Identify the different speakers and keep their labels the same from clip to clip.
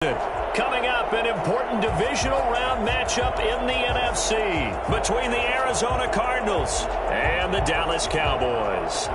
Speaker 1: Coming up, an important divisional round matchup in the NFC between the Arizona Cardinals and the Dallas Cowboys.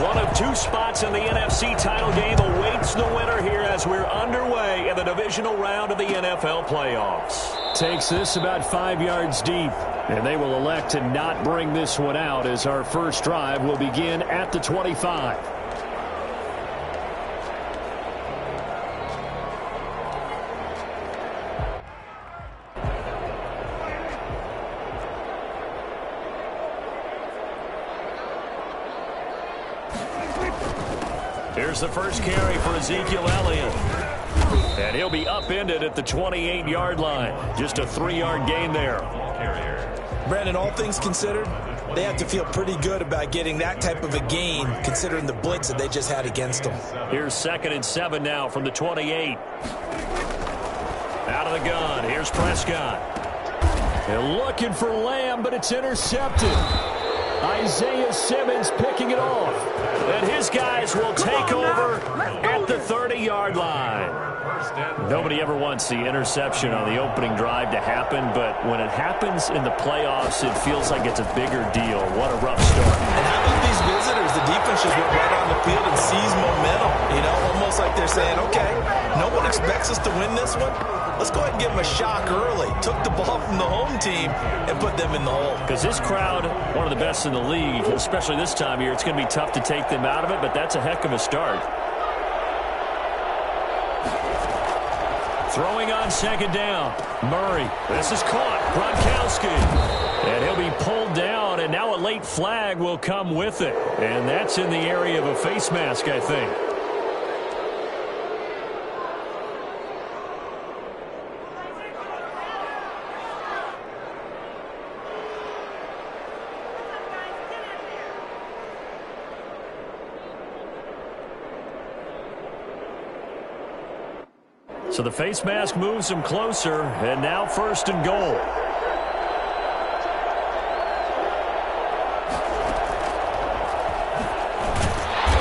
Speaker 1: One of two spots in the NFC title game awaits the winner here as we're underway in the divisional round of the NFL playoffs.
Speaker 2: Takes this about 5 yards deep, and they will elect to not bring this one out as our first drive will begin at the 25.
Speaker 1: Here's the first carry for Ezekiel Elliott. And he'll be upended at the 28-yard line. Just a 3-yard gain there.
Speaker 3: Brandon, all things considered, they have to feel pretty good about getting that type of a gain considering the blitz that they just had against them.
Speaker 1: Here's 2nd and 7 now from the 28. Out of the gun. Here's Prescott.
Speaker 2: They're looking for Lamb, but it's intercepted. Isaiah Simmons picking it off.
Speaker 1: And his guys will take over at the 30-yard line. Nobody ever wants the interception on the opening drive to happen, but when it happens in the playoffs, it feels like it's a bigger deal. What a rough start.
Speaker 3: And how about these visitors? The defense just went right on the field and seized momentum. You know, almost like they're saying, okay, no one expects us to win this one. Let's go ahead and give them a shock early. Took the ball from the home team and put them in the hole.
Speaker 1: Because this crowd, one of the best in the league, especially this time of year, it's going to be tough to take them out of it, but that's a heck of a start. Throwing on 2nd down. Murray. This is caught. Gronkowski. And he'll be pulled down, and now a late flag will come with it. And that's in the area of a face mask, I think. So the face mask moves him closer, and now 1st and goal.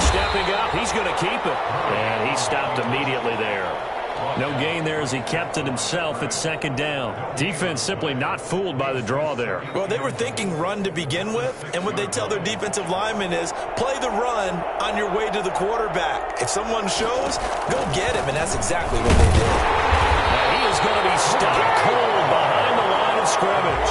Speaker 1: Stepping up, he's going to keep it. And he stopped immediately there. No gain there as he kept it himself at 2nd down. Defense simply not fooled by the draw there.
Speaker 3: Well, they were thinking run to begin with, and what they tell their defensive linemen is play the run on your way to the quarterback. If someone shows, go get him, and that's exactly what they did.
Speaker 1: And he is going to be stopped cold behind the line of scrimmage.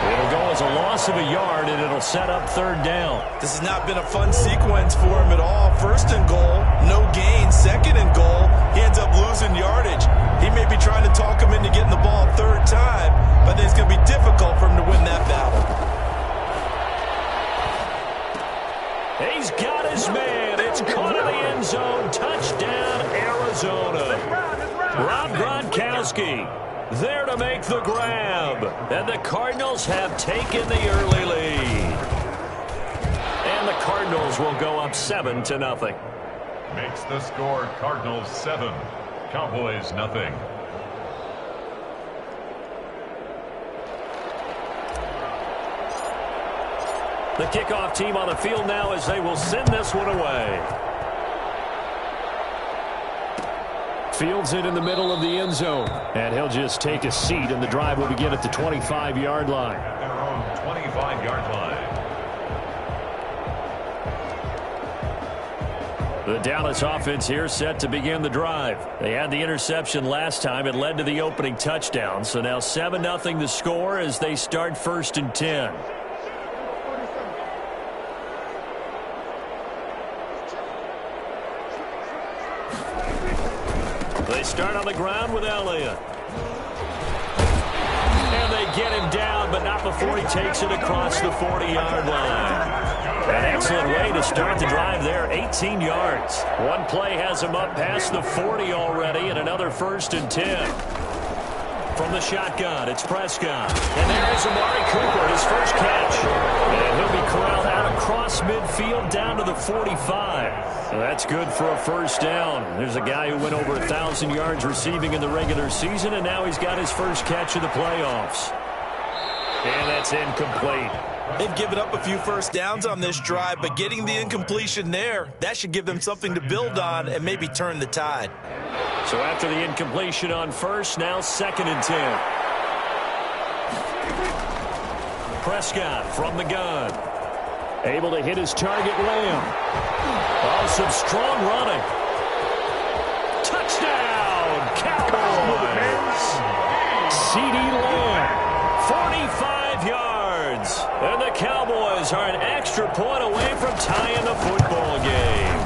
Speaker 1: It'll go as a loss of a yard, and it'll set up 3rd down.
Speaker 3: This has not been a fun sequence for him at all. 1st and goal, no gain. 2nd and goal, he ends up losing yardage. He may be trying to talk him into getting the ball 3rd time, but I think it's going to be difficult for him to win that battle.
Speaker 1: He's got his man. It's caught in the end zone. Touchdown, Arizona. Rob Gronkowski there to make the grab. And the Cardinals have taken the early lead. And the Cardinals will go up 7-0.
Speaker 4: Makes the score Cardinals 7, Cowboys 0.
Speaker 1: The kickoff team on the field now as they will send this one away.
Speaker 2: Fields it in the middle of the end zone, and he'll just take a seat, and the drive will begin at the 25-yard line.
Speaker 4: At their own 25-yard line.
Speaker 1: The Dallas offense here set to begin the drive. They had the interception last time. It led to the opening touchdown. So now 7-0 the score as they start 1st and 10. They start on the ground with Elliott. And they get him down, but not before he takes it across the 40-yard line. An excellent way to start the drive there, 18 yards. One play has him up past the 40 already, and another 1st and 10. From the shotgun, it's Prescott. And there is Amari Cooper, his first catch. And he'll be corralled out across midfield down to the 45. So that's good for a first down. There's a guy who went over 1,000 yards receiving in the regular season, and now he's got his first catch of the playoffs. And that's incomplete.
Speaker 3: They've given up a few first downs on this drive, but getting the incompletion there, that should give them something to build on and maybe turn the tide.
Speaker 1: So after the incompletion on first, now 2nd and 10. Prescott from the gun.
Speaker 2: Able to hit his target, Lamb.
Speaker 1: Oh, some strong running. Touchdown, Cowboys. CeeDee Lamb, 45 yards. And the Cowboys are an extra point away from tying the football game.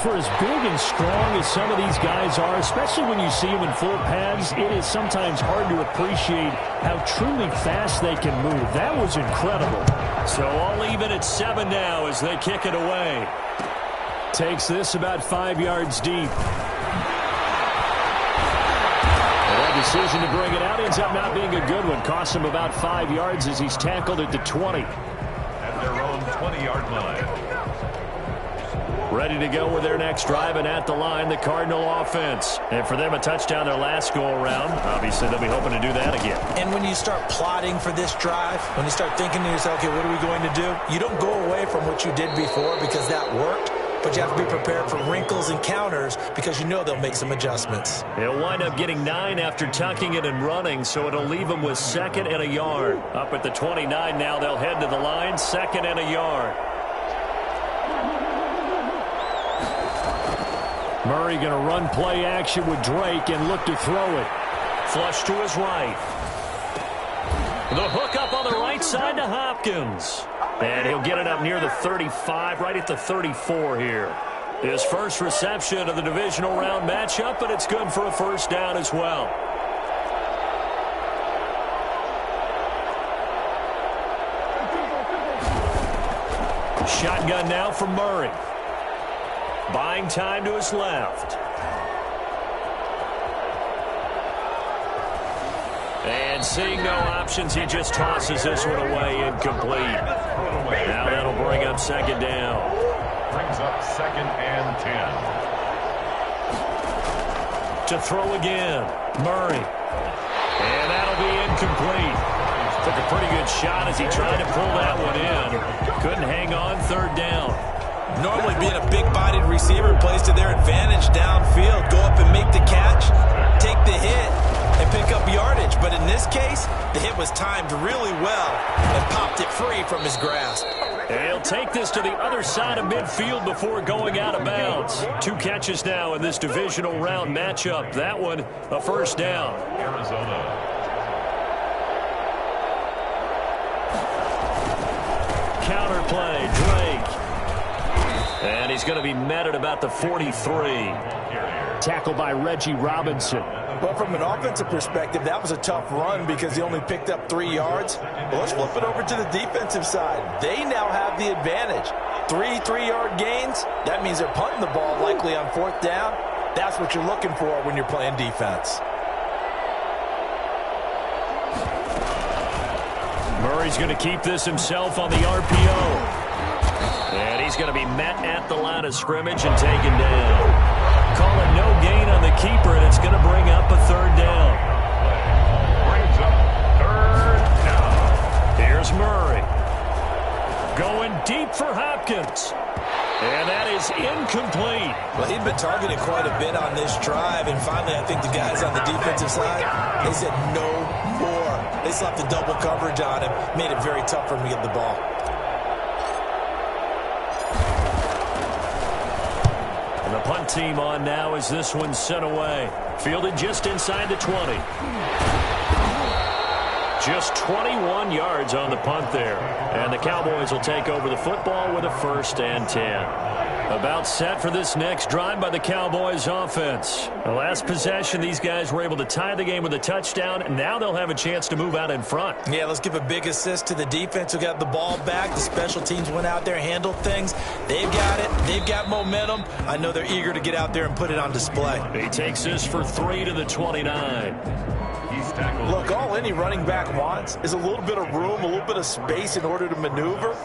Speaker 2: For as big and strong as some of these guys are, especially when you see them in full pads, it is sometimes hard to appreciate how truly fast they can move. That was incredible.
Speaker 1: So all even at 7 now as they kick it away.
Speaker 2: Takes this about 5 yards deep. And that decision to bring it out ends up not being a good one. Costs him about 5 yards as he's tackled at the 20.
Speaker 4: At their own 20-yard line.
Speaker 1: Ready to go with their next drive, and at the line, the Cardinal offense. And for them, a touchdown their last go-around. Obviously, they'll be hoping to do that again.
Speaker 3: And when you start plotting for this drive, when you start thinking to yourself, okay, what are we going to do? You don't go away from what you did before because that worked, but you have to be prepared for wrinkles and counters because you know they'll make some adjustments.
Speaker 1: They'll wind up getting 9 after tucking it and running, so it'll leave them with 2nd and a yard. Up at the 29 now, they'll head to the line, 2nd and a yard.
Speaker 2: Murray going to run play action with Drake and look to throw it.
Speaker 1: Flush to his right. The hook up on the right side to Hopkins. And he'll get it up near the 35, right at the 34 here. His first reception of the divisional round matchup, but it's good for a first down as well. Shotgun now from Murray. Buying time to his left. And seeing no options, he just tosses this one away, incomplete. Now that'll bring up 2nd down.
Speaker 4: Brings up 2nd and 10.
Speaker 1: To throw again, Murray. And that'll be incomplete. Took a pretty good shot as he tried to pull that one in. Couldn't hang on, 3rd down.
Speaker 3: Normally being a big-bodied receiver plays to their advantage downfield. Go up and make the catch, take the hit, and pick up yardage. But in this case, the hit was timed really well and popped it free from his grasp.
Speaker 1: And he'll take this to the other side of midfield before going out of bounds. 2 catches now in this divisional round matchup. That one, a first down.
Speaker 4: Arizona.
Speaker 1: Counter play, Drake. And he's going to be met at about the 43.
Speaker 2: Tackled by Reggie Robinson.
Speaker 3: But from an offensive perspective, that was a tough run because he only picked up 3 yards. Well, let's flip it over to the defensive side. They now have the advantage. 3 3-yard gains, that means they're punting the ball likely on 4th down. That's what you're looking for when you're playing defense.
Speaker 1: Murray's going to keep this himself on the RPO. And he's going to be met at the line of scrimmage and taken down. Call it no gain on the keeper, and it's going to bring up a 3rd down.
Speaker 4: Brings up 3rd down.
Speaker 1: Here's Murray. Going deep for Hopkins. And that is incomplete.
Speaker 3: Well, he'd been targeted quite a bit on this drive, and finally I think the guys on the defensive side, they said no more. They slapped the double coverage on him, made it very tough for him to get the ball.
Speaker 1: The punt team on now as this one's sent away. Fielded just inside the 20. Just 21 yards on the punt there. And the Cowboys will take over the football with a 1st and 10. About set for this next drive by the Cowboys offense. The last possession, these guys were able to tie the game with a touchdown, and now they'll have a chance to move out in front.
Speaker 3: Yeah, let's give a big assist to the defense who got the ball back. The special teams went out there, handled things. They've got it. They've got momentum. I know they're eager to get out there and put it on display.
Speaker 1: He takes this for 3 to the 29.
Speaker 3: Look, all any running back wants is a little bit of room, a little bit of space in order to maneuver.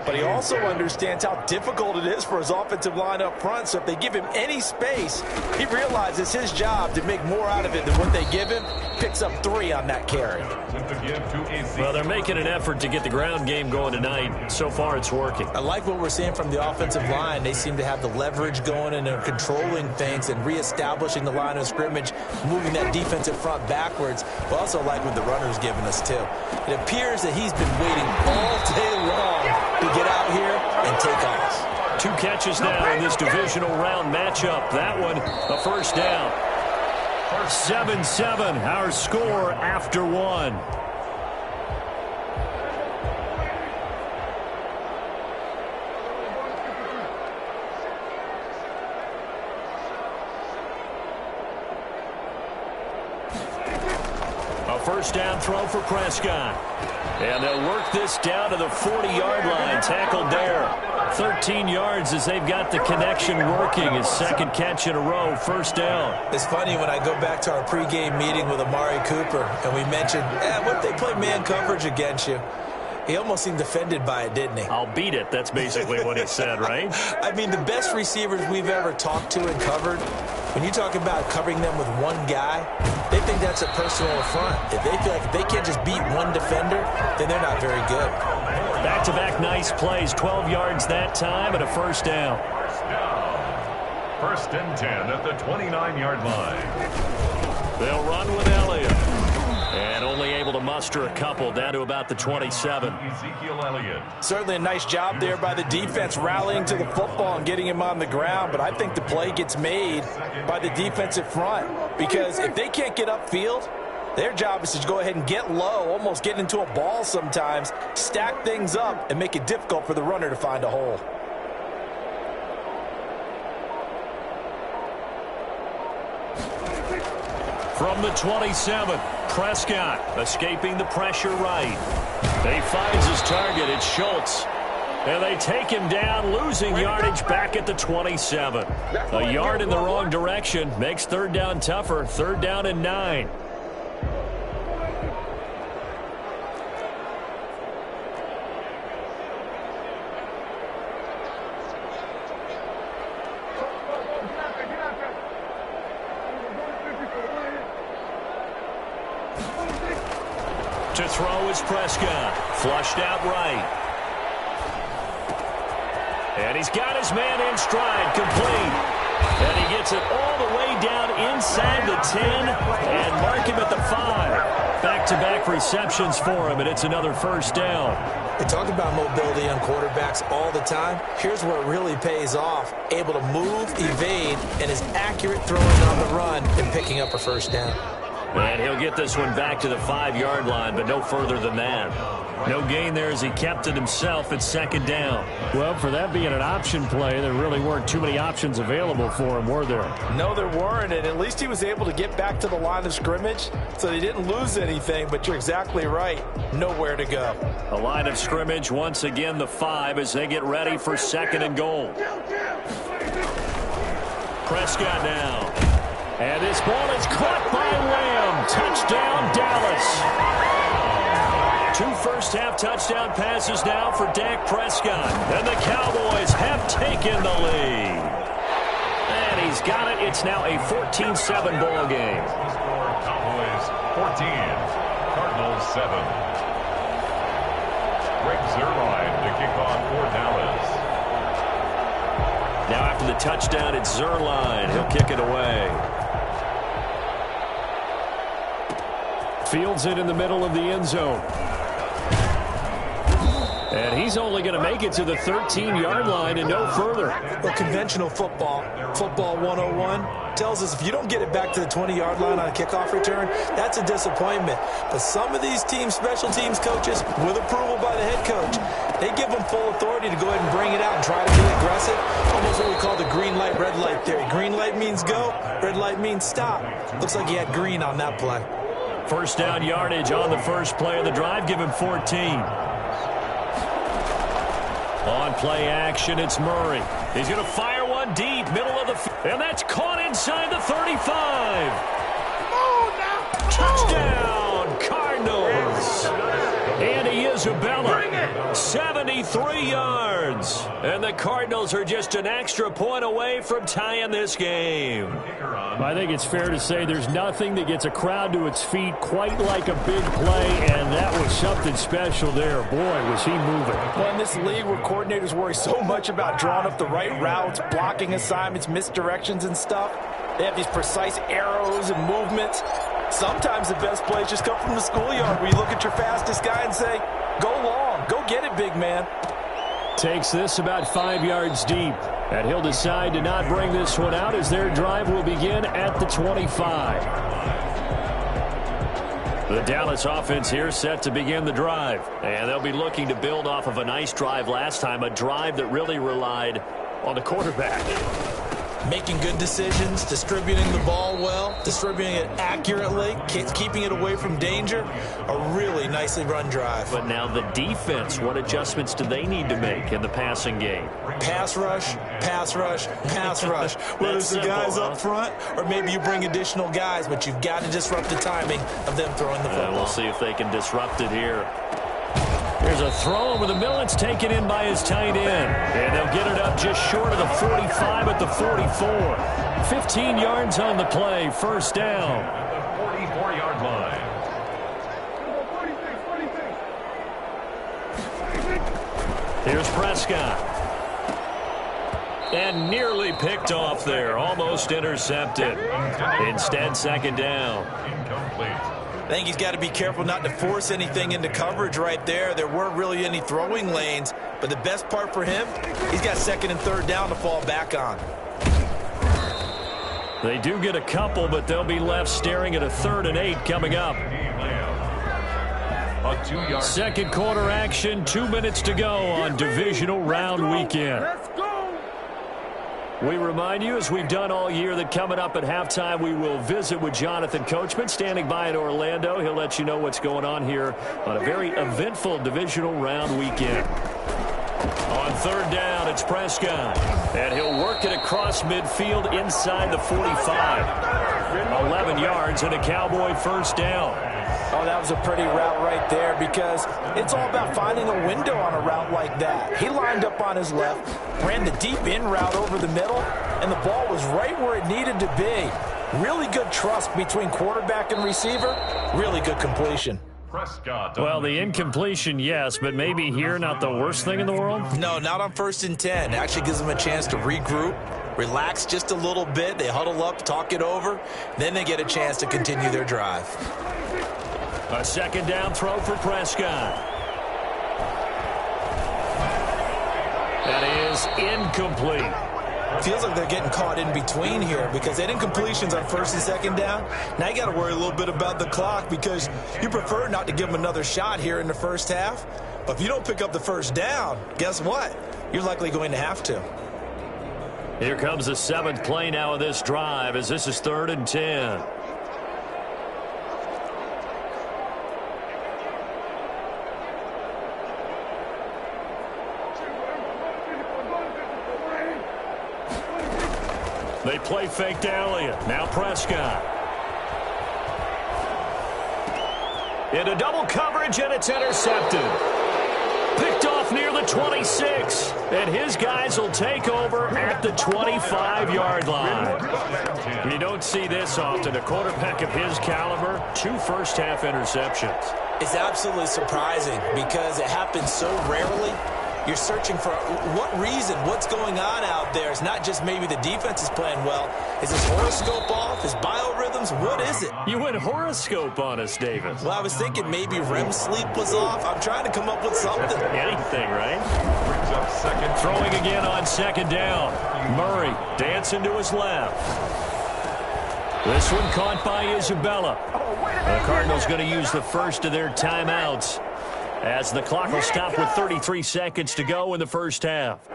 Speaker 3: But he also understands how difficult it is for his offensive line up front. So if they give him any space, he realizes his job to make more out of it than what they give him. Picks up 3 on that carry.
Speaker 1: Well, they're making an effort to get the ground game going tonight. So far, it's working.
Speaker 3: I like what we're seeing from the offensive line. They seem to have the leverage going and they're controlling things and reestablishing the line of scrimmage, moving that defensive front backwards. But also like what the runner's giving us, too. It appears that he's been waiting all day long to get out here and take off.
Speaker 1: 2 catches now in this divisional round matchup. That one, a first down. 7-7, our score after 1. A first down throw for Prescott. And they'll work this down to the 40-yard line. Tackled there. 13 yards as they've got the connection working. His second catch in a row, first down.
Speaker 3: It's funny when I go back to our pregame meeting with Amari Cooper, and we mentioned, what if they play man coverage against you? He almost seemed offended by it, didn't he?
Speaker 1: I'll beat it. That's basically what he said, right?
Speaker 3: I mean, the best receivers we've ever talked to and covered, when you talk about covering them with one guy, they think that's a personal affront. If they feel like if they can't just beat one defender, then they're not very good.
Speaker 1: Back-to-back nice plays. 12 yards that time and a first down.
Speaker 4: First and 10 at the 29-yard line.
Speaker 1: They'll run with Elliott. And only able to muster a couple down to about the 27.
Speaker 4: Ezekiel Elliott.
Speaker 3: Certainly a nice job there by the defense rallying to the football and getting him on the ground. But I think the play gets made by the defensive front. Because if they can't get upfield, their job is to go ahead and get low, almost get into a ball sometimes, stack things up, and make it difficult for the runner to find a hole.
Speaker 1: From the 27, Prescott escaping the pressure right. He finds his target. It's Schultz. And they take him down, losing yardage back at the 27. A yard in the wrong direction makes third down tougher. Third down and 9. To throw is Prescott. Flushed out right. And he's got his man in stride, complete. And he gets it all the way down inside the 10 and mark him at the 5. Back-to-back receptions for him, and it's another first down.
Speaker 3: They talk about mobility on quarterbacks all the time. Here's where it really pays off. Able to move, evade, and is accurate throwing on the run and picking up a first down.
Speaker 1: And he'll get this one back to the 5-yard line, but no further than that. No gain there as he kept it himself at second down.
Speaker 2: Well, for that being an option play, there really weren't too many options available for him, were there?
Speaker 3: No, there weren't, and at least he was able to get back to the line of scrimmage, so they didn't lose anything, but you're exactly right. Nowhere to go.
Speaker 1: The line of scrimmage, once again, the 5 as they get ready for second and goal. Prescott now. And this ball is caught by Lamb. Touchdown, Dallas. 2 first-half touchdown passes now for Dak Prescott. And the Cowboys have taken the lead. And he's got it. It's now a 14-7 ball game.
Speaker 4: Cowboys 14, Cardinals 7. Greg Zuerlein to kick off for Dallas.
Speaker 1: Now after the touchdown, it's Zuerlein. He'll kick it away.
Speaker 2: Fields it in the middle of the end zone. And he's only going to make it to the 13-yard line and no further.
Speaker 3: Well, conventional football 101, tells us if you don't get it back to the 20-yard line on a kickoff return, that's a disappointment. But some of these special teams coaches, with approval by the head coach, they give them full authority to go ahead and bring it out and try to be aggressive. Almost what we call the green light, red light theory. Green light means go, red light means stop. Looks like he had green on that play.
Speaker 1: First down yardage on the first play of the drive. Give him 14. On play action, it's Murray. He's going to fire one deep, middle of the field. And that's caught inside the 35. Touchdown, Cardinals. Andy Isabella, 73 yards. And the Cardinals are just an extra point away from tying this game.
Speaker 2: I think it's fair to say there's nothing that gets a crowd to its feet quite like a big play, and that was something special there. Boy, was he moving.
Speaker 5: Well, in this league where coordinators worry so much about drawing up the right routes, blocking assignments, misdirections and stuff, they have these precise arrows and movements. Sometimes the best plays just come from the schoolyard where you look at your fastest guy and say, go long, go get it, big man.
Speaker 2: Takes this about 5 yards deep. And he'll decide to not bring this one out as their drive will begin at the 25. The Dallas offense here set to begin the drive. And they'll be looking to build off of a nice drive last time, a drive that really relied on the quarterback.
Speaker 3: Making good decisions, distributing the ball well, distributing it accurately, keeping it away from danger. A really nicely run drive.
Speaker 1: But now the defense, what adjustments do they need to make in the passing game?
Speaker 3: Pass rush, pass rush, pass rush. Whether it's the guys up front or maybe you bring additional guys, but you've got to disrupt the timing of them throwing the football.
Speaker 1: We'll see if they can disrupt it here. There's a throw over the middle. It's taken in by his tight end. And they'll get it up just short of the 45 at the 44. 15 yards on the play. First down.
Speaker 4: At the 44-yard line.
Speaker 1: Here's Prescott. And nearly picked off there. Almost intercepted. Instead, second down.
Speaker 4: Incomplete.
Speaker 3: I think he's got to be careful not to force anything into coverage right there. There weren't really any throwing lanes, but the best part for him, he's got second and third down to fall back on.
Speaker 1: They do get a couple, but they'll be left staring at a 3rd and 8 coming up.
Speaker 4: A 2-yard.
Speaker 1: Second quarter action, 2 minutes to go on divisional round weekend. We remind you, as we've done all year, that coming up at halftime, we will visit with Jonathan Coachman, standing by in Orlando. He'll let you know what's going on here on a very eventful divisional round weekend. On third down, it's Prescott. And he'll work it across midfield inside the 45. 11 yards and a Cowboy first down.
Speaker 5: Oh, that was a pretty route right there because it's all about finding a window on a route like that. He lined up on his left, ran the deep in route over the middle, and the ball was right where it needed to be. Really good trust between quarterback and receiver. Really good completion.
Speaker 4: Prescott.
Speaker 1: Well, the incompletion, yes, but maybe here not the worst thing in the world?
Speaker 3: No, not on 1st and 10. It actually gives them a chance to regroup, relax just a little bit. They huddle up, talk it over. Then they get a chance to continue their drive.
Speaker 1: A second down throw for Prescott. That is incomplete.
Speaker 3: Feels like they're getting caught in between here because they had incompletions on 1st and 2nd down. Now you got to worry a little bit about the clock because you prefer not to give them another shot here in the first half. But if you don't pick up the first down, guess what? You're likely going to have to.
Speaker 1: Here comes the 7th play now of this drive as this is 3rd and 10. They play fake to Elliott. Now Prescott. Into double coverage, and it's intercepted. Picked off near the 26. And his guys will take over at the 25-yard line. You don't see this often. A quarterback of his caliber, 2 first-half interceptions.
Speaker 3: It's absolutely surprising because it happens so rarely. You're searching for what reason, what's going on out there. It's not just maybe the defense is playing well. Is his horoscope off? His biorhythms? What is it?
Speaker 1: You went horoscope on us, Davis.
Speaker 3: Well, I was thinking maybe REM sleep was off. I'm trying to come up with something.
Speaker 1: Anything, right?
Speaker 4: Brings up second.
Speaker 1: Throwing again on second down. Murray dancing to his left. This one caught by Isabella. The Cardinals going to use the first of their timeouts as the clock will stop with 33 seconds to go in the first half.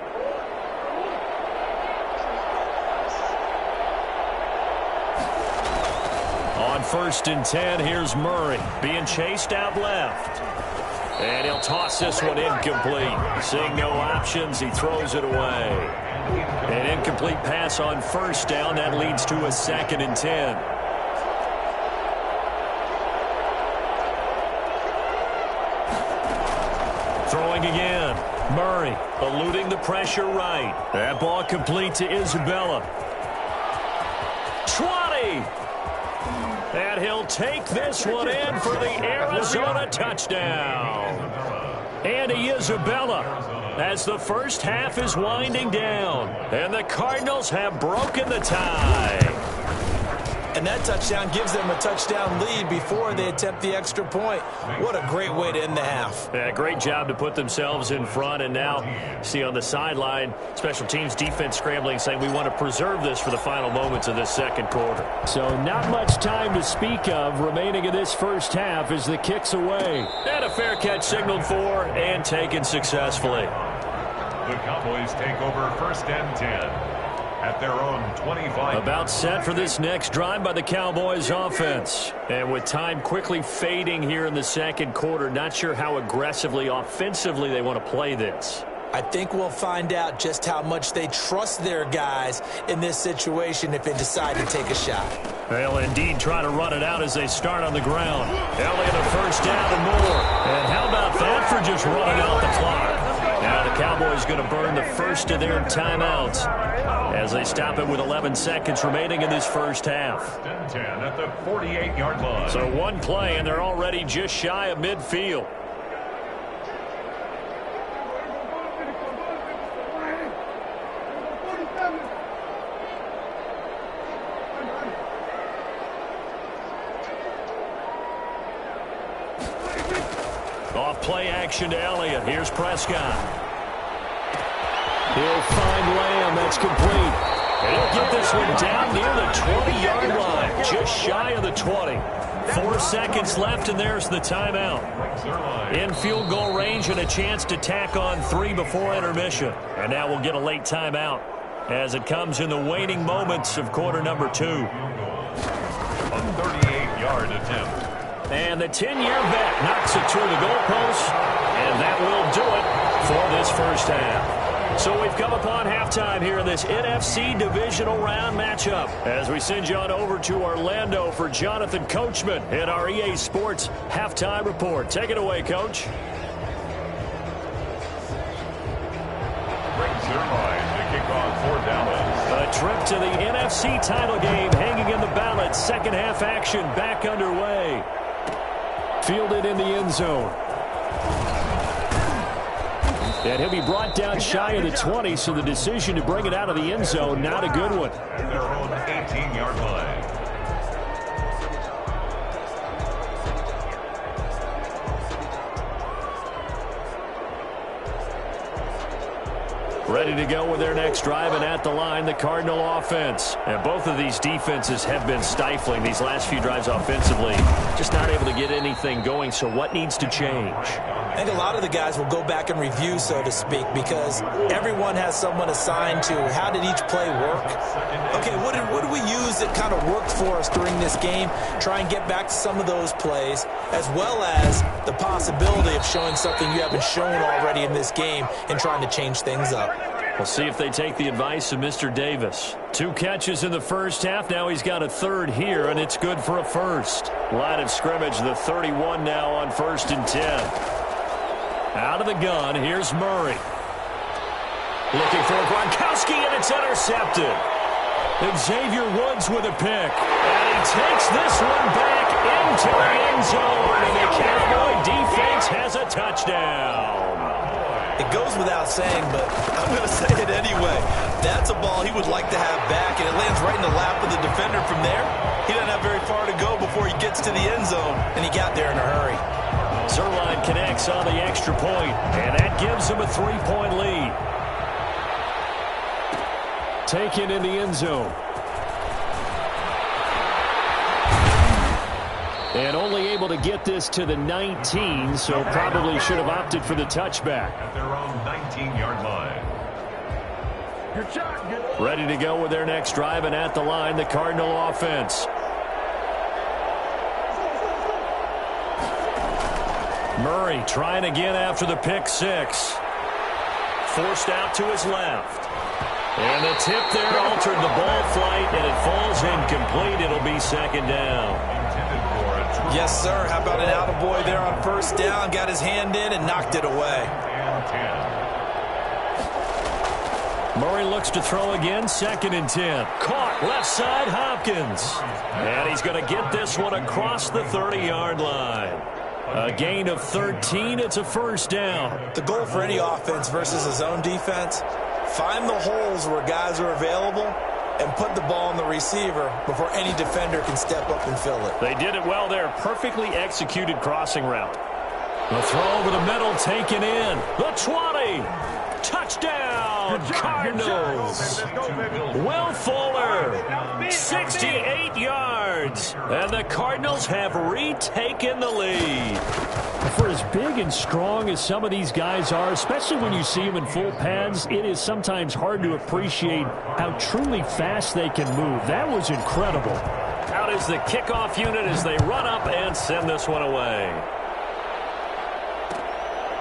Speaker 1: On 1st and 10, here's Murray being chased out left. And he'll toss this one incomplete. Seeing no options, he throws it away. An incomplete pass on 1st down. That leads to a 2nd and 10. Throwing again. Murray eluding the pressure right. That ball complete to Isabella. 20. And he'll take this one in for the Arizona touchdown. Andy Isabella, as the first half is winding down. And the Cardinals have broken the tie.
Speaker 5: And that touchdown gives them a touchdown lead before they attempt the extra point. What a great way to end the half.
Speaker 1: Yeah, great job to put themselves in front. And now, see on the sideline, special teams defense scrambling, saying we want to preserve this for the final moments of this second quarter.
Speaker 2: So not much time to speak of remaining in this first half as the kick's away.
Speaker 1: And a fair catch signaled for and taken successfully.
Speaker 4: The Cowboys take over 1st and 10. At their own 25.
Speaker 1: About set for this next drive by the Cowboys offense. And with time quickly fading here in the second quarter, not sure how aggressively, offensively they want to play this.
Speaker 5: I think we'll find out just how much they trust their guys in this situation if they decide to take a shot.
Speaker 1: They'll indeed try to run it out as they start on the ground. Elliott a 1st down and more. And how about that for just running out the clock? Now the Cowboys going to burn the first of their timeouts as they stop it with 11 seconds remaining in this first half.
Speaker 4: 10 at the 48-yard line.
Speaker 1: So one play and they're already just shy of midfield. Off play action to Elliott. Here's Prescott. He'll find Lamb. That's complete. And he'll get this one down near the 20-yard line. Just shy of the 20. 4 seconds left, and there's the timeout. In field goal range and a chance to tack on 3 before intermission. And now we'll get a late timeout as it comes in the waning moments of quarter number 2.
Speaker 4: A 38-yard attempt.
Speaker 1: And the 10-year vet knocks it through the goalpost, and that will do it for this first half. So we've come upon halftime here in this NFC Divisional Round matchup as we send you on over to Orlando for Jonathan Coachman in our EA Sports Halftime Report. Take it away, Coach.
Speaker 4: Brings their line to kick off for Dallas.
Speaker 1: A trip to the NFC title game hanging in the balance. Second half action back underway. Fielded in the end zone. And he'll be brought down shy of the 20, so the decision to bring it out of the end zone, not a good one.
Speaker 4: Their own 18-yard line.
Speaker 1: Ready to go with their next drive, and at the line, the Cardinal offense. And both of these defenses have been stifling these last few drives offensively. Just not able to get anything going, so what needs to change?
Speaker 5: I think a lot of the guys will go back and review, so to speak, because everyone has someone assigned to how did each play work. Okay, what did we use that kind of worked for us during this game? Try and get back to some of those plays, as well as the possibility of showing something you haven't shown already in this game and trying to change things up.
Speaker 1: We'll see if they take the advice of Mr. Davis. 2 catches in the first half. Now he's got a third here, and it's good for a first. Line of scrimmage, the 31 now on 1st and 10. Out of the gun, here's Murray. Looking for Gronkowski, and it's intercepted. Xavier Woods with a pick. And he takes this one back into the end zone. And the Cowboy defense has a touchdown.
Speaker 5: It goes without saying, but I'm going to say it anyway. That's a ball he would like to have back, and it lands right in the lap of the defender from there. He doesn't have very far to go before he gets to the end zone, and he got there in a hurry.
Speaker 1: Zerline connects on the extra point, and that gives him a 3-point lead. Taken in the end zone.
Speaker 2: And only able to get this to the 19, so probably should have opted for the touchback.
Speaker 4: At their own 19-yard line.
Speaker 1: Ready to go with their next drive, and at the line, the Cardinal offense. Murray trying again after the pick six. Forced out to his left. And the tip there altered the ball flight, and it falls incomplete. It'll be second down.
Speaker 3: Yes, sir. How about an attaboy there on first down? Got his hand in and knocked it away.
Speaker 1: Murray looks to throw again, 2nd and 10. Caught left side, Hopkins. And he's going to get this one across the 30-yard line. A gain of 13. It's a first down.
Speaker 3: The goal for any offense versus a zone defense, find the holes where guys are available and put the ball on the receiver before any defender can step up and fill it.
Speaker 1: They did it well there. Perfectly executed crossing route. The throw over the middle taken in. The 20. Touchdown, Cardinals. Will Fuller, 68 yards. And the Cardinals have retaken the lead.
Speaker 2: For as big and strong as some of these guys are, especially when you see them in full pads, it is sometimes hard to appreciate how truly fast they can move. That was incredible.
Speaker 1: Out is the kickoff unit as they run up and send this one away.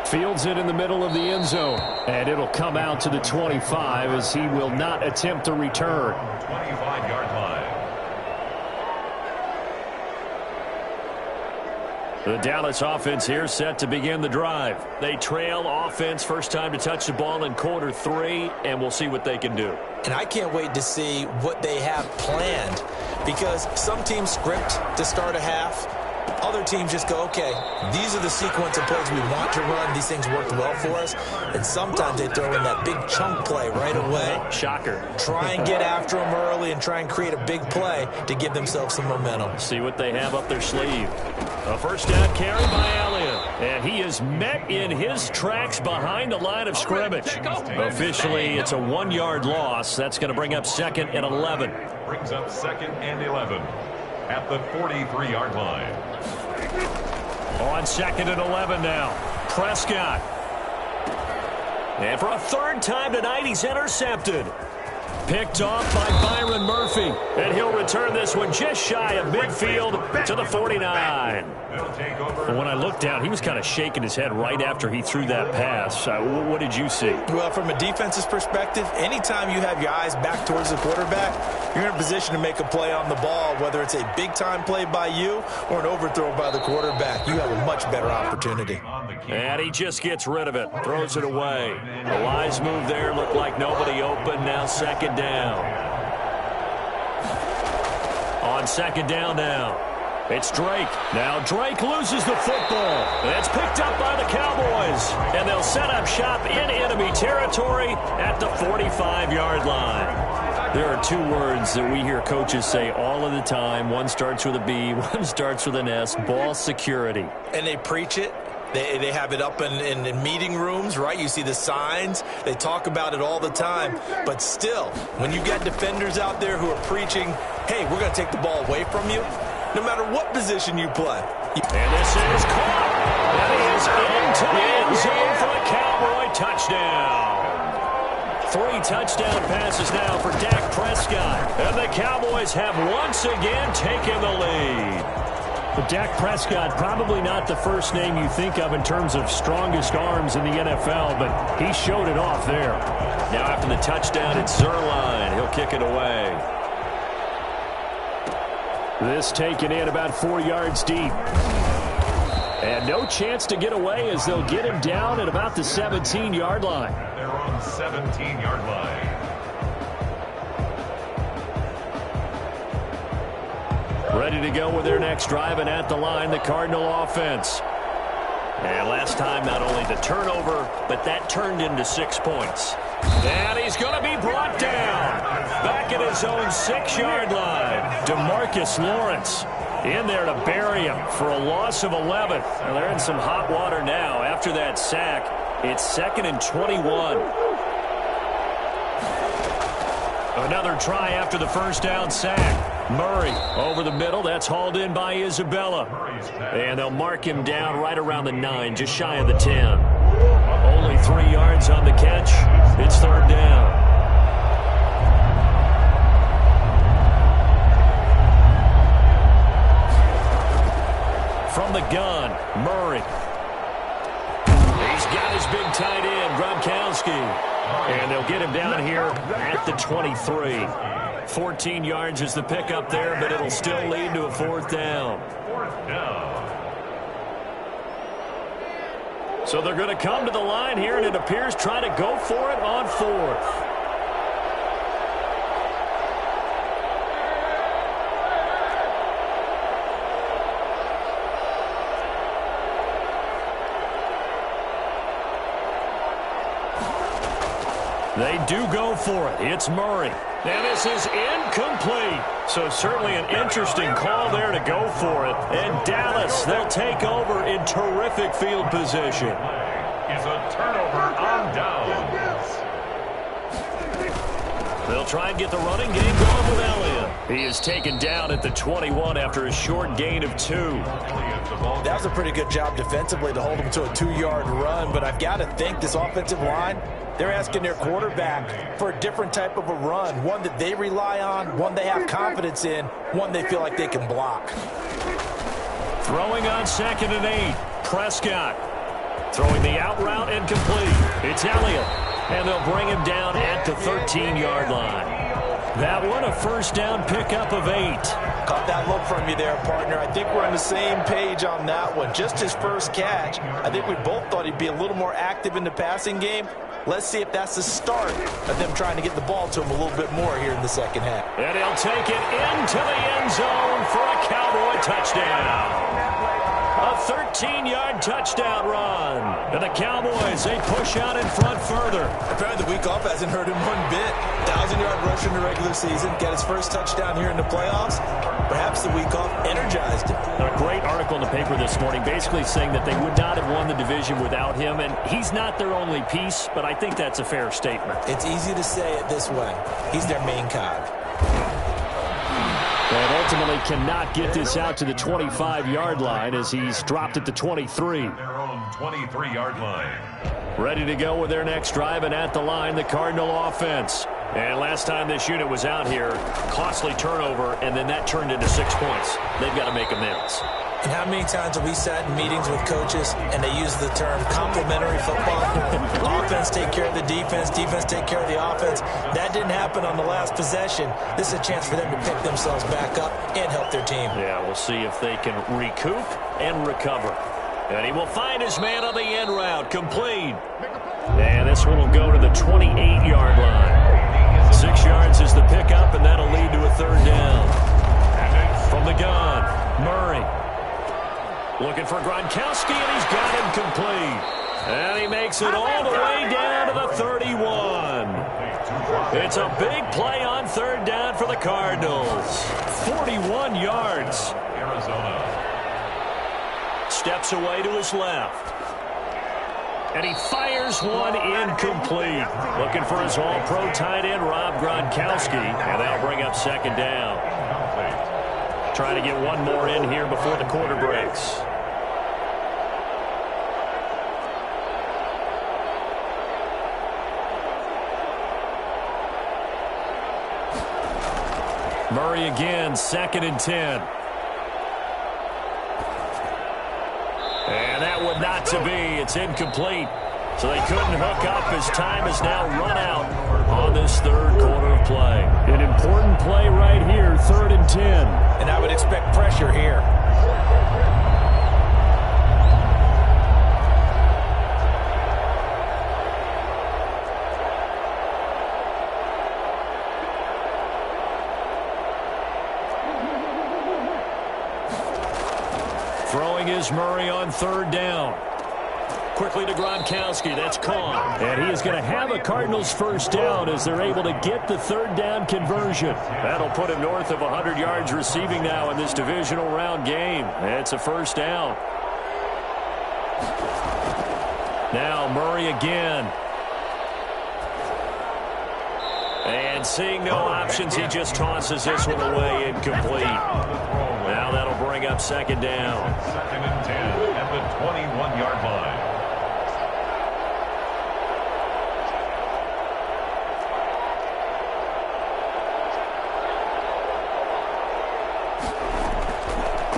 Speaker 2: Fields it in the middle of the end zone, and it'll come out to the 25 as he will not attempt to return.
Speaker 4: 25-yard line.
Speaker 1: The Dallas offense here set to begin the drive. They trail offense, first time to touch the ball in quarter 3, and we'll see what they can do.
Speaker 3: And I can't wait to see what they have planned, because some teams script to start a half. Other teams just go, okay, these are the sequence of plays we want to run. These things worked well for us. And sometimes they throw in that big chunk play right away.
Speaker 1: Shocker.
Speaker 3: Try and get after them early and try and create a big play to give themselves some momentum.
Speaker 1: See what they have up their sleeve. A first down carry by Elliott. And he is met in his tracks behind the line of scrimmage. Officially, it's a 1-yard loss. That's going to bring up 2nd and 11.
Speaker 4: Brings up 2nd and 11 at the 43-yard line.
Speaker 1: On 2nd and 11 now. Prescott. And for a 3rd time tonight, he's intercepted. Picked off by Byron Murphy. And he'll return this one just shy of midfield to the 49. When I looked down, he was kind of shaking his head right after he threw that pass. What did you see?
Speaker 3: Well, from a defense's perspective, anytime you have your eyes back towards the quarterback, you're in a position to make a play on the ball, whether it's a big-time play by you or an overthrow by the quarterback. You have a much better opportunity.
Speaker 1: And he just gets rid of it, throws it away. A wise move there, looked like nobody open, now 2nd down. On 2nd down now. It's Drake. Now Drake loses the football. It's picked up by the Cowboys. And they'll set up shop in enemy territory at the 45-yard line. There are 2 words that we hear coaches say all of the time. One starts with a B, one starts with an S, ball security.
Speaker 3: And they preach it. They have it up in meeting rooms, right? You see the signs. They talk about it all the time. But still, when you got defenders out there who are preaching, hey, we're going to take the ball away from you, no matter what position you play.
Speaker 1: And this is caught. And he is into the end zone for a Cowboy touchdown. 3 touchdown passes now for Dak Prescott. And the Cowboys have once again taken the lead.
Speaker 2: But Dak Prescott, probably not the first name you think of in terms of strongest arms in the NFL, but he showed it off there.
Speaker 1: Now after the touchdown, it's Zerline. He'll kick it away.
Speaker 2: This taken in about 4 yards deep. And no chance to get away as they'll get him down at about the 17-yard line.
Speaker 4: They're on 17-yard line.
Speaker 1: Ready to go with their next drive, and at the line, the Cardinal offense. And last time, not only the turnover, but that turned into 6 points. And he's going to be brought down. Back at his own 6-yard line. DeMarcus Lawrence in there to bury him for a loss of 11. Well, they're in some hot water now. After that sack, it's 2nd and 21. Another try after the first down sack. Murray over the middle. That's hauled in by Isabella. And they'll mark him down right around the 9, just shy of the 10. Only 3 yards on the catch. It's third down. From the gun, Murray. He's got his big tight end, Gronkowski. And they'll get him down here at the 23. 14 yards is the pickup there, but it'll still lead to a fourth down. So they're going to come to the line here, and it appears try to go for it on fourth. They do go for it. It's Murray. And this is incomplete. So certainly an interesting call there to go for it. And Dallas, they'll take over in terrific field position.
Speaker 4: Is a turnover on downs.
Speaker 1: They'll try and get the running game going with Elliott. He is taken down at the 21 after a short gain of 2.
Speaker 5: That was a pretty good job defensively to hold him to a 2-yard run, but I've got to think this offensive line, they're asking their quarterback for a different type of a run, one that they rely on, one they have confidence in, one they feel like they can block.
Speaker 1: Throwing on 2nd and 8. Prescott throwing the out route and complete. It's Elliott, and they'll bring him down at the 13-yard line. That one, a first down pickup of 8.
Speaker 5: Caught that look from you there, partner. I think we're on the same page on that one. Just his first catch. I think we both thought he'd be a little more active in the passing game. Let's see if that's the start of them trying to get the ball to him a little bit more here in the second half.
Speaker 1: And he'll take it into the end zone for a Cowboy touchdown. A 13-yard touchdown run. And the Cowboys, they push out in front further.
Speaker 5: Apparently the week off hasn't hurt him one bit. 1,000-yard rusher in the regular season. Got his first touchdown here in the playoffs. Perhaps the week off energized him.
Speaker 2: A great article in the paper this morning basically saying that they would not have won the division without him. And he's not their only piece, but I think that's a fair statement.
Speaker 5: It's easy to say it this way. He's their main cog.
Speaker 2: And ultimately cannot get this out to the 25-yard line as he's dropped at the 23.
Speaker 4: Their own 23-yard line.
Speaker 1: Ready to go with their next drive, and at the line, the Cardinal offense. And last time this unit was out here, costly turnover, and then that turned into 6 points. They've got to make amends.
Speaker 5: And how many times have we sat in meetings with coaches and they use the term complementary football? Offense take care of the defense, defense take care of the offense. That didn't happen on the last possession. This is a chance for them to pick themselves back up and help their team.
Speaker 1: Yeah, we'll see if they can recoup and recover. And he will find his man on the end route, complete. And this one will go to the 28-yard line. 6 yards is the pickup, and that'll lead to a third down. From the gun, Murray. Looking for Gronkowski, and he's got him complete. And he makes it all the way down to the 31. It's a big play on third down for the Cardinals. 41 yards.
Speaker 4: Arizona.
Speaker 1: Steps away to his left. And he fires one incomplete. Looking for his all-pro tight end, Rob Gronkowski. And that'll bring up second down. Trying to get one more in here before the quarter breaks. Murray again, 2nd and 10. And that would not to be. It's incomplete. So they couldn't hook up as time has now run out on this third quarter of play.
Speaker 2: An important play right here, 3rd and 10.
Speaker 5: And I would expect pressure here.
Speaker 1: Throwing is Murray on third down. Quickly to Gronkowski. That's caught.
Speaker 2: And he is going to have a Cardinals first down as they're able to get the third down conversion.
Speaker 1: That'll put him north of 100 yards receiving now in this divisional round game. It's a first down. Now Murray again. And seeing no options, he just tosses this one away incomplete. Now that'll bring up second down.
Speaker 4: 2nd and 10 at the 21-yard line.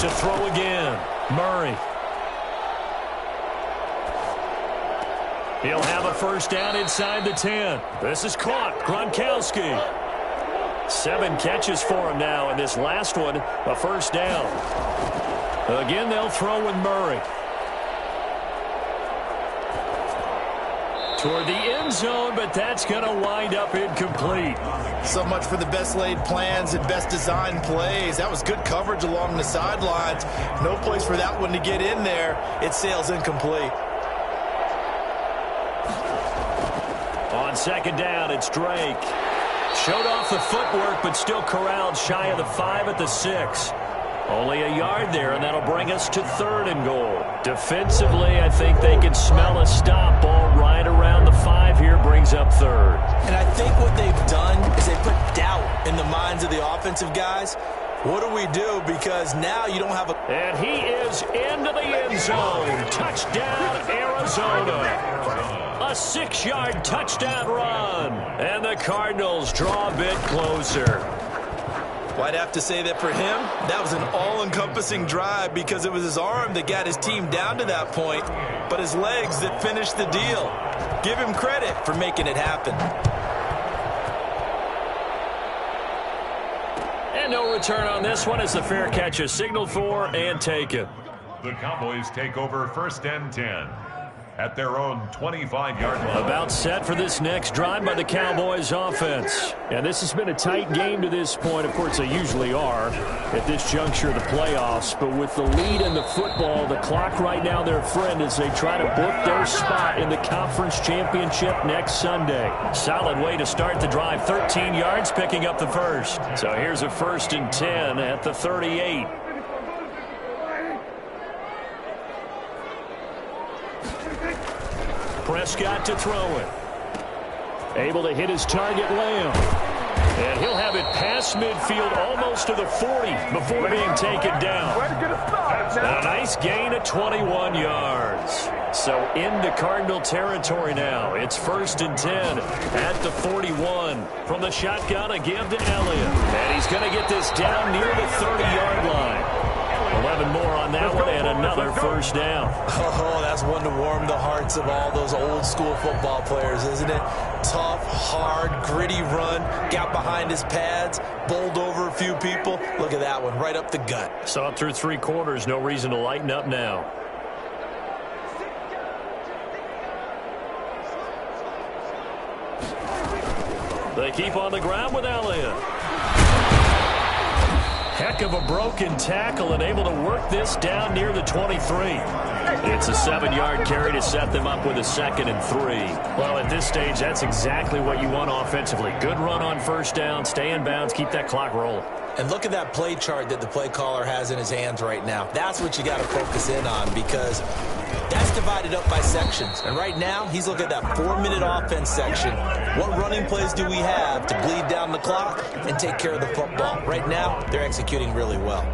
Speaker 1: To throw again, Murray. He'll have a first down inside the 10. This is caught. Gronkowski. 7 catches for him now, and this last one, a first down. Again, they'll throw with Murray. Toward the end zone, but that's going to wind up incomplete.
Speaker 3: So much for the best laid plans and best designed plays. That was good coverage along the sidelines. No place for that one to get in there. It sails incomplete.
Speaker 1: On second down, it's Drake. Showed off the footwork, but still corralled shy of the 5 at the 6. Only a yard there, and that'll bring us to 3rd and goal. Defensively, I think they can smell a stop. Ball right around the 5 here, brings up 3rd.
Speaker 5: And I think what they've done is they put doubt in the minds of the offensive guys. What do we do? Because now you don't have a...
Speaker 1: And he is into the end zone. Touchdown, Arizona. A 6-yard touchdown run. And the Cardinals draw a bit closer.
Speaker 3: Well, I'd have to say that for him, that was an all-encompassing drive because it was his arm that got his team down to that point, but his legs that finished the deal. Give him credit for making it happen.
Speaker 1: And no return on this one as the fair catch is signaled for and taken.
Speaker 4: The Cowboys take over 1st and 10 at their own 25-yard line.
Speaker 1: About set for this next drive by the Cowboys offense.
Speaker 2: And this has been a tight game to this point. Of course, they usually are at this juncture of the playoffs. But with the lead in the football, the clock right now their friend as they try to book their spot in the conference championship next Sunday.
Speaker 1: Solid way to start the drive. 13 yards, picking up the first. So here's a 1st and 10 at the 38. Prescott to throw it.
Speaker 2: Able to hit his target, Lamb.
Speaker 1: And he'll have it past midfield almost to the 40 before being taken down. A nice gain of 21 yards. So into Cardinal territory now. It's 1st and 10 at the 41. From the shotgun, a give to Elliott. And he's going to get this down near the 30-yard line. 11 more on that one and another first down.
Speaker 5: Oh, that's one to warm the hearts of all those old school football players, isn't it? Tough, hard, gritty run, got behind his pads, bowled over a few people. Look at that one, right up the gut.
Speaker 1: Saw it through 3 quarters, no reason to lighten up now. They keep on the ground with Elliott. Heck of a broken tackle and able to work this down near the 23. It's a 7-yard carry to set them up with a 2nd and 3. Well, at this stage, that's exactly what you want offensively. Good run on first down, stay in bounds, keep that clock rolling.
Speaker 5: And look at that play chart that the play caller has in his hands right now. That's what you got to focus in on because that's divided up by sections. And right now, he's looking at that 4-minute offense section. What running plays do we have to bleed down the clock and take care of the football? Right now, they're executing really well.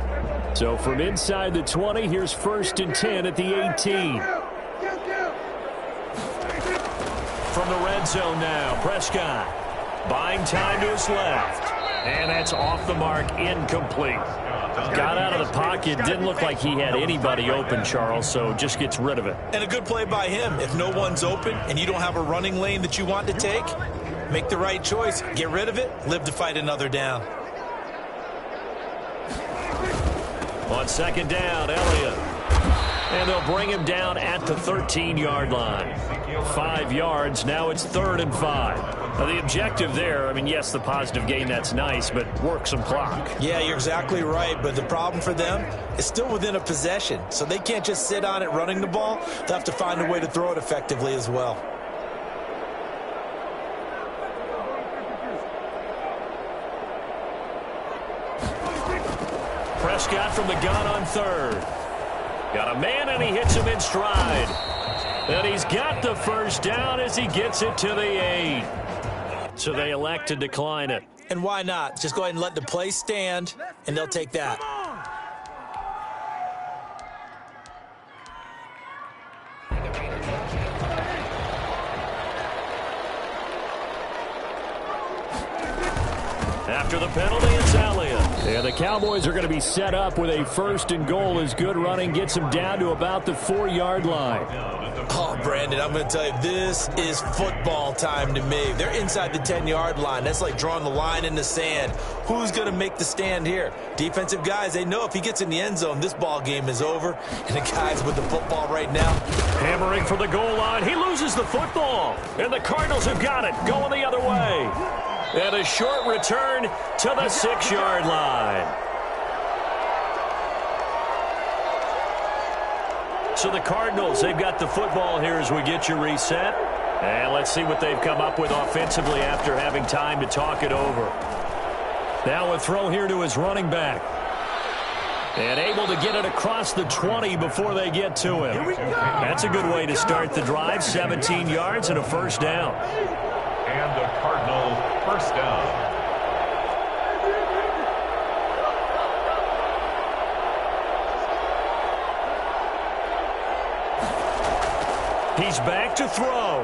Speaker 2: So from inside the 20, here's 1st and 10 at the 18.
Speaker 1: From the red zone now, Prescott buying time to his left. And that's off the mark, incomplete. Got out of the pocket, didn't look like he had anybody open, Charles, so just gets rid of it.
Speaker 3: And a good play by him. If no one's open and you don't have a running lane that you want to take, make the right choice. Get rid of it, live to fight another down.
Speaker 1: On second down, Elliott. And they'll bring him down at the 13-yard line. 5 yards, now it's 3rd and 5. Now, the objective there, I mean, yes, the positive gain, that's nice, but work some clock.
Speaker 5: Yeah, you're exactly right, but the problem for them is still within a possession, so they can't just sit on it running the ball. They'll have to find a way to throw it effectively as well.
Speaker 1: Prescott from the gun on 3rd. Got a man, and he hits him in stride. And he's got the first down as he gets it to the 8.
Speaker 2: So they elect to decline it.
Speaker 5: And why not? Just go ahead and let the play stand, and they'll take that.
Speaker 2: After the penalty, it's Elliott. Yeah, the Cowboys are going to be set up with a 1st and goal as good running gets them down to about the 4-yard line.
Speaker 5: Oh, Brandon, I'm going to tell you, this is football time to me. They're inside the 10-yard line. That's like drawing the line in the sand. Who's going to make the stand here? Defensive guys, they know if he gets in the end zone, this ball game is over. And the guys with the football right now.
Speaker 2: Hammering for the goal line. He loses the football. And the Cardinals have got it, going the other way. And a short return to the 6-yard line. So the Cardinals, they've got the football here as we get you reset. And let's see what they've come up with offensively after having time to talk it over. Now a throw here to his running back. And able to get it across the 20 before they get to him. That's a good way to start the drive. 17 yards and a 1st down.
Speaker 4: And the Cardinal 1st down.
Speaker 2: He's back to throw.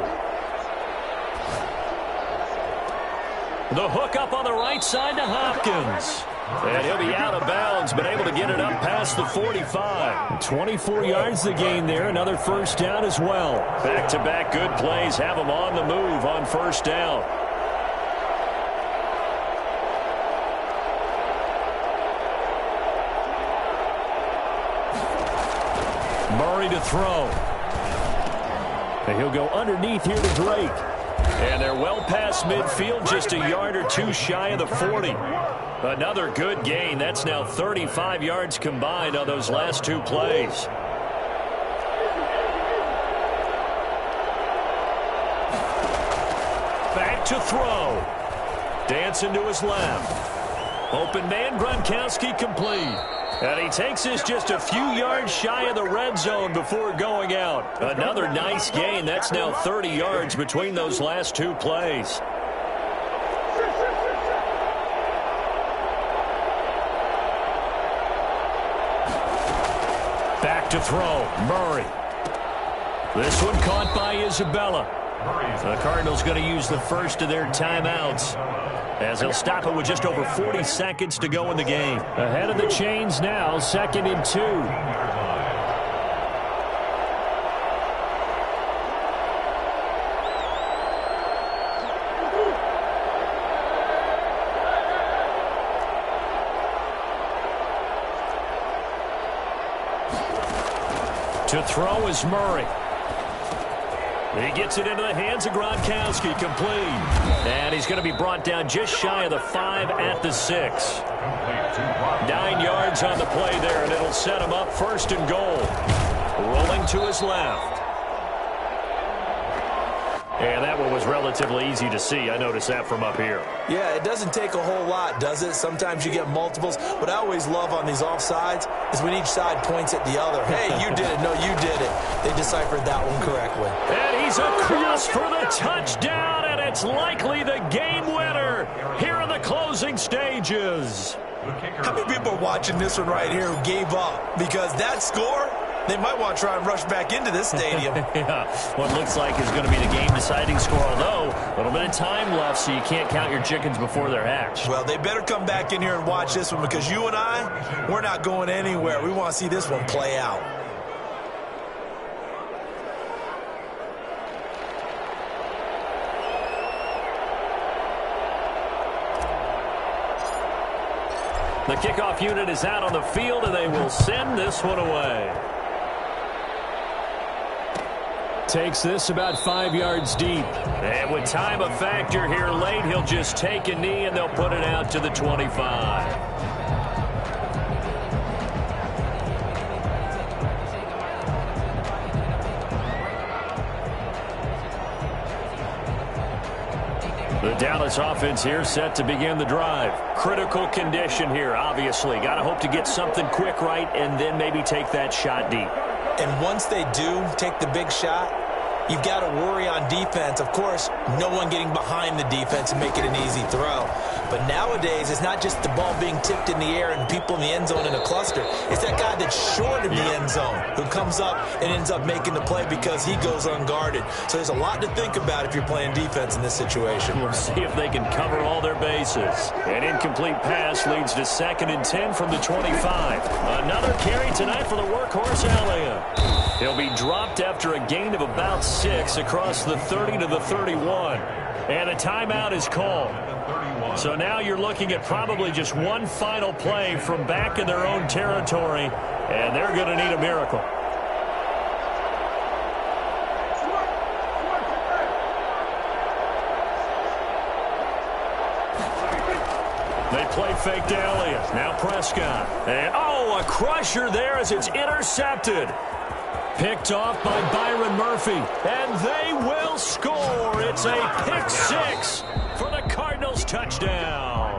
Speaker 2: The hook up on the right side to Hopkins. And he'll be out of bounds, but able to get it up past the 45. 24 yards to gain there. Another 1st down as well. Back-to-back good plays have him on the move on 1st down. Murray to throw. And he'll go underneath here to Drake. And they're well past midfield, just a yard or two shy of the 40. Another good gain. That's now 35 yards combined on those last 2 plays. Back to throw. Dancing to his left. Open man, Gronkowski complete. And he takes this just a few yards shy of the red zone before going out. Another nice gain. That's now 30 yards between those last 2 plays. Back to throw. Murray. This one caught by Isabella. The Cardinals going to use the first of their timeouts, as they'll stop it with just over 40 seconds to go in the game. Ahead of the chains now, 2nd and 2. To throw is Murray. He gets it into the hands of Gronkowski, complete. And he's going to be brought down just shy of the 5 at the 6. 9 yards on the play there, and it'll set him up 1st and goal. Rolling to his left. And that one was relatively easy to see. I noticed that from up here.
Speaker 5: Yeah, it doesn't take a whole lot, does it? Sometimes you get multiples. What I always love on these offsides is when each side points at the other. Hey, you did it. No, you did it. They deciphered that one correctly.
Speaker 2: And he's across for the touchdown, and it's likely the game winner here in the closing stages.
Speaker 5: How many people are watching this one right here who gave up? Because that score, they might want to try and rush back into this stadium.
Speaker 2: Yeah, what looks like is going to be the game-deciding score, although a little bit of time left, so you can't count your chickens before they're hatched.
Speaker 5: Well, they better come back in here and watch this one, because you and I, we're not going anywhere. We want to see this one play out.
Speaker 2: The kickoff unit is out on the field, and they will send this one away. Takes this about 5 yards deep. And with time a factor here late, he'll just take a knee, and they'll put it out to the 25. The Dallas offense here set to begin the drive. Critical condition here, obviously. Got to hope to get something quick right and then maybe take that shot deep.
Speaker 5: And once they do take the big shot, you've got to worry on defense. Of course, no one getting behind the defense and make it an easy throw. But nowadays, it's not just the ball being tipped in the air and people in the end zone in a cluster. It's that guy that's short of the end zone who comes up and ends up making the play because he goes unguarded. So there's a lot to think about if you're playing defense in this situation.
Speaker 2: We'll see if they can cover all their bases. An incomplete pass leads to 2nd and 10 from the 25. Another carry tonight for the workhorse Elliott. He'll be dropped after a gain of about 6 across the 30 to the 31. And a timeout is called. So now you're looking at probably just one final play from back in their own territory, and they're going to need a miracle. They play fake to Elliott. Now Prescott. And, a crusher there as it's intercepted. Picked off by Byron Murphy. And they will score. It's a pick 6 for the Cardinals touchdown.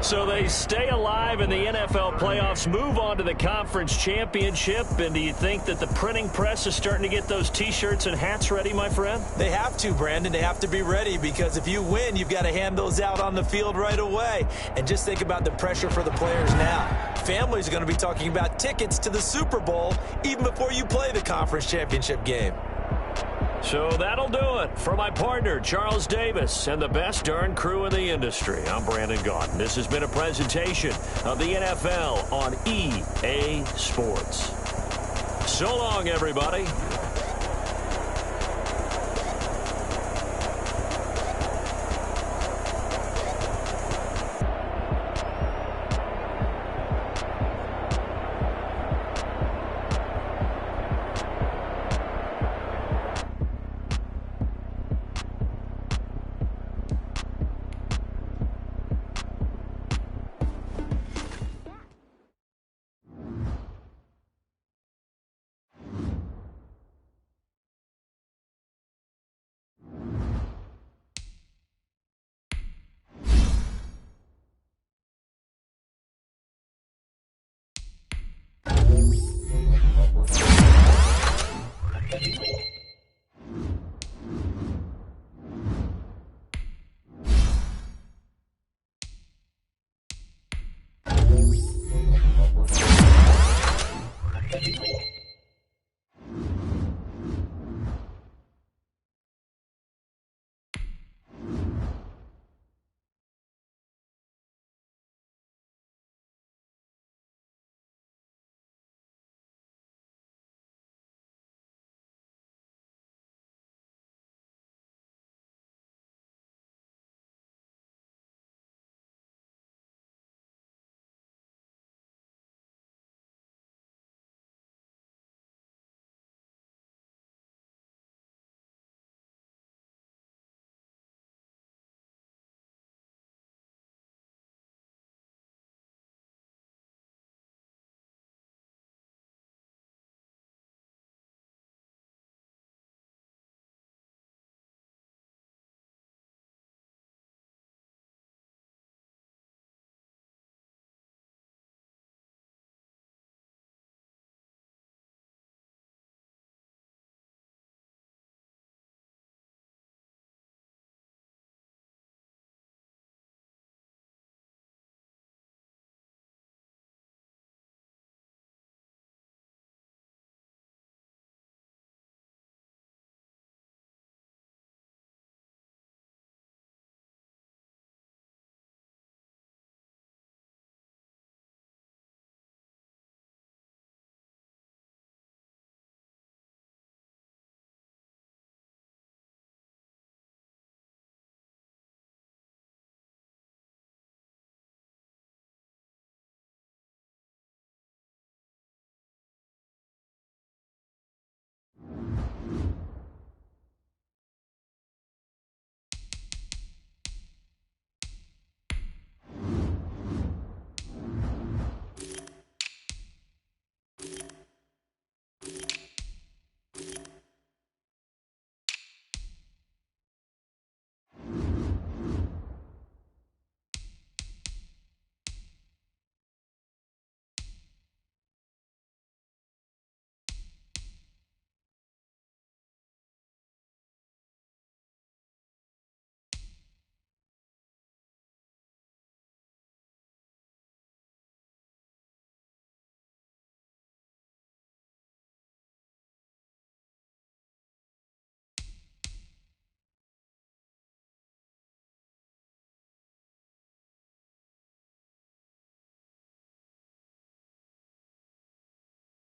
Speaker 2: So they stay alive in the NFL playoffs, move on to the conference championship. And do you think that the printing press is starting to get those T-shirts and hats ready, my friend?
Speaker 5: They have to, Brandon. They have to be ready because if you win, you've got to hand those out on the field right away. And just think about the pressure for the players now. Families are going to be talking about tickets to the Super Bowl even before you play the conference championship game.
Speaker 2: So that'll do it for my partner, Charles Davis, and the best darn crew in the industry. I'm Brandon Gaudin. This has been a presentation of the NFL on EA Sports. So long, everybody.